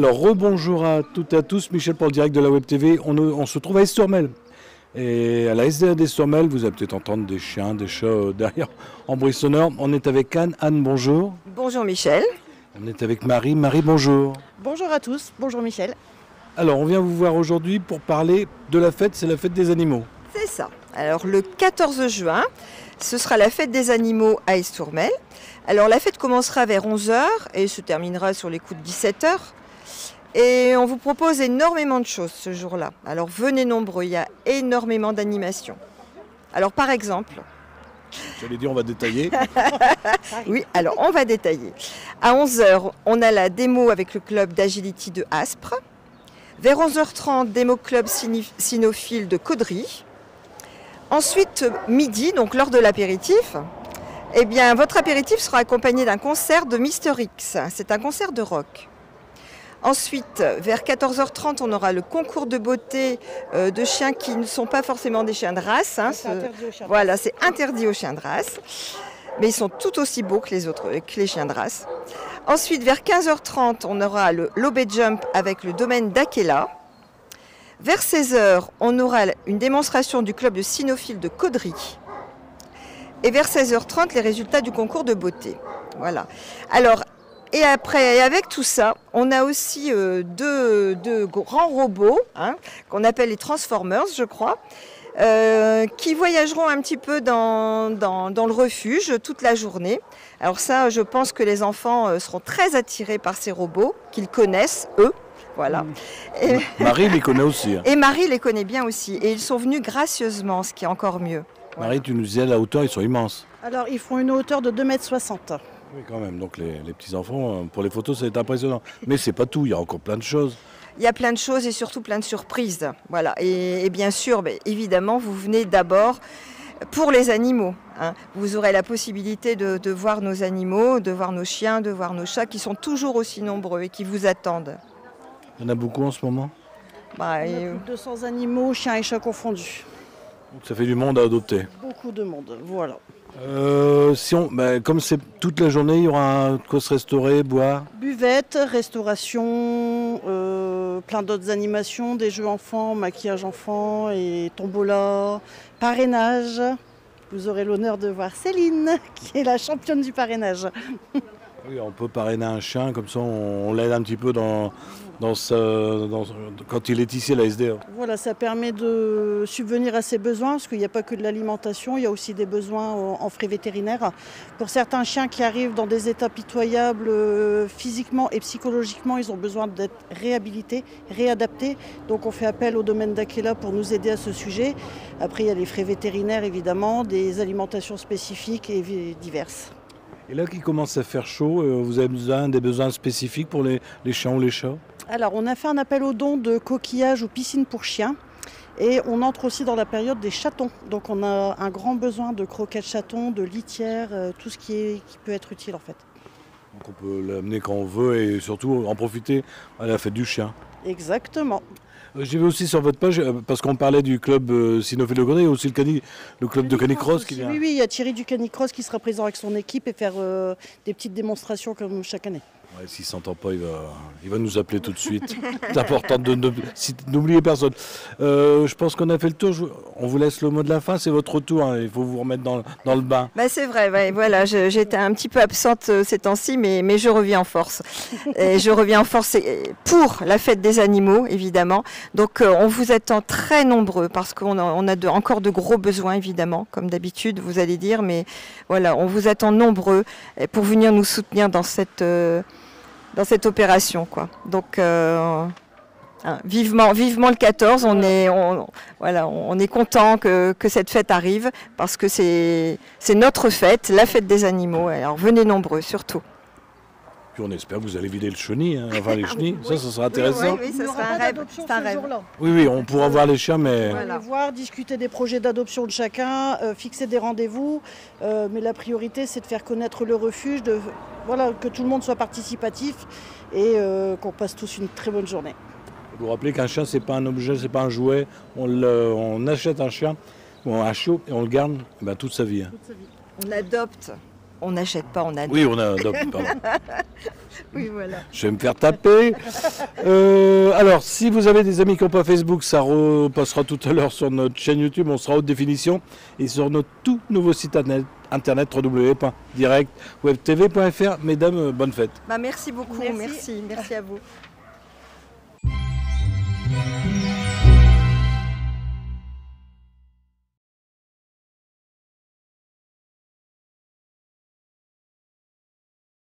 Alors, rebonjour à toutes et à tous, Michel pour le direct de la Web TV. On se trouve à Estormel. Et à la SDA d'Estormel, vous allez peut-être entendre des chiens, des chats derrière en bruit sonore. On est avec Anne. Anne, bonjour. Bonjour Michel. On est avec Marie. Marie, bonjour. Bonjour à tous. Bonjour Michel. Alors, on vient vous voir aujourd'hui pour parler de la fête. C'est la fête des animaux. C'est ça. Alors, le 14 juin, ce sera la fête des animaux à Estormel. Alors, la fête commencera vers 11 h et se terminera sur les coups de 17 h. Et on vous propose énormément de choses ce jour-là. Alors venez nombreux, il y a énormément d'animations. Alors par exemple... J'allais dire on va détailler. Oui, alors on va détailler. À 11 h, on a la démo avec le club d'agility de Aspres. Vers 11 h 30, démo club cynophile de Caudry. Ensuite, midi, donc lors de l'apéritif, eh bien, votre apéritif sera accompagné d'un concert de Mister X. C'est un concert de rock. Ensuite, vers 14 h 30, on aura le concours de beauté de chiens qui ne sont pas forcément des chiens de race. Hein, c'est interdit aux chiens de race. Voilà, c'est interdit aux chiens de race. Mais ils sont tout aussi beaux que les chiens de race. Ensuite, vers 15 h 30, on aura le lobé jump avec le domaine d'Akela. Vers 16 h, on aura une démonstration du club de cynophile de Caudry. Et vers 16 h 30, les résultats du concours de beauté. Voilà. Alors, et après, et avec tout ça, on a aussi deux grands robots, hein, qu'on appelle les Transformers, je crois, qui voyageront un petit peu dans le refuge toute la journée. Alors ça, je pense que les enfants seront très attirés par ces robots, qu'ils connaissent, eux. Voilà. Et Marie les connaît aussi. Hein. Et Marie les connaît bien aussi. Et ils sont venus gracieusement, ce qui est encore mieux. Marie, tu nous disais, la hauteur, ils sont immenses. Alors, ils font une hauteur de 2,60 m. Oui, quand même. Donc, les petits-enfants, pour les photos, ça va être impressionnant. Mais c'est pas tout, il y a encore plein de choses. Il y a plein de choses et surtout plein de surprises. Voilà. Et bien sûr, évidemment, vous venez d'abord pour les animaux. Hein. Vous aurez la possibilité de voir nos animaux, de voir nos chiens, de voir nos chats qui sont toujours aussi nombreux et qui vous attendent. Il y en a beaucoup en ce moment. On a plus de 200 animaux, chiens et chats confondus. Donc ça fait du monde à adopter. Beaucoup de monde, voilà. Comme c'est toute la journée, il y aura quoi se restaurer, boire. Buvette, restauration, plein d'autres animations, des jeux enfants, maquillage enfant et tombola, parrainage. Vous aurez l'honneur de voir Céline, qui est la championne du parrainage. Oui, on peut parrainer un chien, comme ça on l'aide un petit peu quand il est ici à la SDA. Voilà, ça permet de subvenir à ses besoins, parce qu'il n'y a pas que de l'alimentation, il y a aussi des besoins en frais vétérinaires. Pour certains chiens qui arrivent dans des états pitoyables physiquement et psychologiquement, ils ont besoin d'être réhabilités, réadaptés. Donc on fait appel au domaine d'Akela pour nous aider à ce sujet. Après, il y a les frais vétérinaires, évidemment, des alimentations spécifiques et diverses. Et là qu'il commence à faire chaud, vous avez des besoins spécifiques pour les chiens ou les chats? Alors, on a fait un appel aux dons de coquillages ou piscines pour chiens. Et on entre aussi dans la période des chatons. Donc, on a un grand besoin de croquettes chatons, de litières, tout ce qui peut être utile en fait. Donc, on peut l'amener quand on veut et surtout en profiter à la fête du chien. Exactement. J'ai vu aussi sur votre page, parce qu'on parlait du club cynophile de Caudry, et aussi le club de canicross qui vient. Oui, il y a Thierry du canicross qui sera présent avec son équipe et faire des petites démonstrations comme chaque année. Ouais, s'il ne s'entend pas, il va nous appeler tout de suite. C'est important de n'oublier personne. Je pense qu'on a fait le tour. On vous laisse le mot de la fin. C'est votre tour. Hein. Il faut vous remettre dans le bain. C'est vrai. Ouais, voilà, j'étais un petit peu absente ces temps-ci, mais je reviens en force. Et je reviens en force pour la fête des animaux, évidemment. Donc, on vous attend très nombreux parce qu'on a encore de gros besoins, évidemment, comme d'habitude, vous allez dire. Mais voilà, on vous attend nombreux pour venir nous soutenir dans cette opération, quoi. Donc vivement le 14, on est content que cette fête arrive parce que c'est notre fête, la fête des animaux. Alors venez nombreux surtout. Puis on espère que vous allez vider le chenil, hein, enfin les chenilles, ça sera intéressant. Oui, ça sera un rêve. C'est un rêve. Oui, on pourra voir les chiens, mais... On va aller voir, discuter des projets d'adoption de chacun, fixer des rendez-vous, mais la priorité c'est de faire connaître le refuge, que tout le monde soit participatif et qu'on passe tous une très bonne journée. Vous vous rappelez qu'un chien c'est pas un objet, c'est pas un jouet, on achète un chien ou un chiot et on le garde toute sa vie. On l'adopte. On n'achète pas, on adopte. Oui, on adopte, pardon. Oui, voilà. Je vais me faire taper. Alors, si vous avez des amis qui n'ont pas Facebook, ça repassera tout à l'heure sur notre chaîne YouTube. On sera haute définition et sur notre tout nouveau site internet www.directwebtv.fr. Mesdames, bonne fête. Merci beaucoup. Merci à vous.